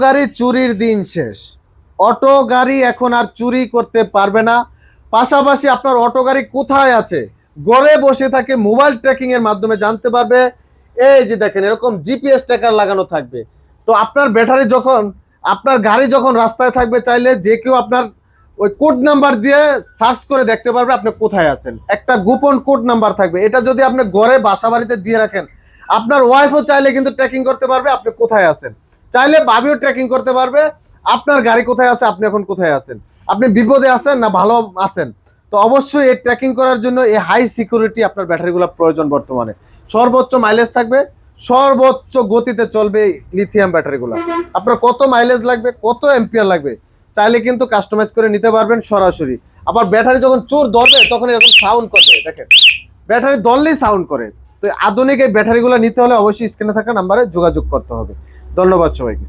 গাড়ি চুরির দিন শেষ। অটো গাড়ি এখন আর চুরি করতে পারবে না। পাশাপাশি আপনার অটো গাড়ি কোথায় আছে ঘরে বসে থাকে মোবাইল ট্র্যাকিং এর মাধ্যমে জানতে পারবে। এই যে দেখেন এরকম জিপিএস ট্র্যাকার লাগানো থাকবে। তো আপনার ব্যাটারি যখন আপনার গাড়ি যখন রাস্তায় থাকবে, চাইলে যে কেউ আপনার ওই কোড নাম্বার দিয়ে সার্চ করে দেখতে পারবে আপনি কোথায় আছেন। একটা গোপন কোড নাম্বার থাকবে, এটা যদি আপনি ঘরে বাসা বাড়িতে দিয়ে রাখেন, আপনার ওয়াইফও চাইলে কিন্তু ট্র্যাকিং করতে পারবে আপনি কোথায় আছেন। চাইলে ভাবিও ট্র্যাকিং করতে পারবে আপনার গাড়ি কোথায় আছে, আপনি এখন কোথায় আছেন, আপনি বিপদে আছেন না ভালো আছেন। তো অবশ্যই এই ট্র্যাকিং করার জন্য এই হাই সিকিউরিটি আপনার ব্যাটারিগুলো প্রয়োজন। বর্তমানে সর্বোচ্চ মাইলেজ থাকবে, সর্বোচ্চ গতিতে চলবে লিথিয়াম ব্যাটারিগুলো। আপনার কত মাইলেজ লাগবে, কত এম্পিয়ার লাগবে চাইলে কিন্তু কাস্টমাইজ করে নিতে পারবেন সরাসরি। আবার ব্যাটারি যখন চোর ধরবে তখন এরকম সাউন্ড করবে, দেখেন ব্যাটারি ধরলেই সাউন্ড করে। তো আধুনিক এই ব্যাটারিগুলো নিতে হলে অবশ্যই স্ক্রিনে থাকা নাম্বারে যোগাযোগ করতে হবে। ধন্যবাদ সবাইকে।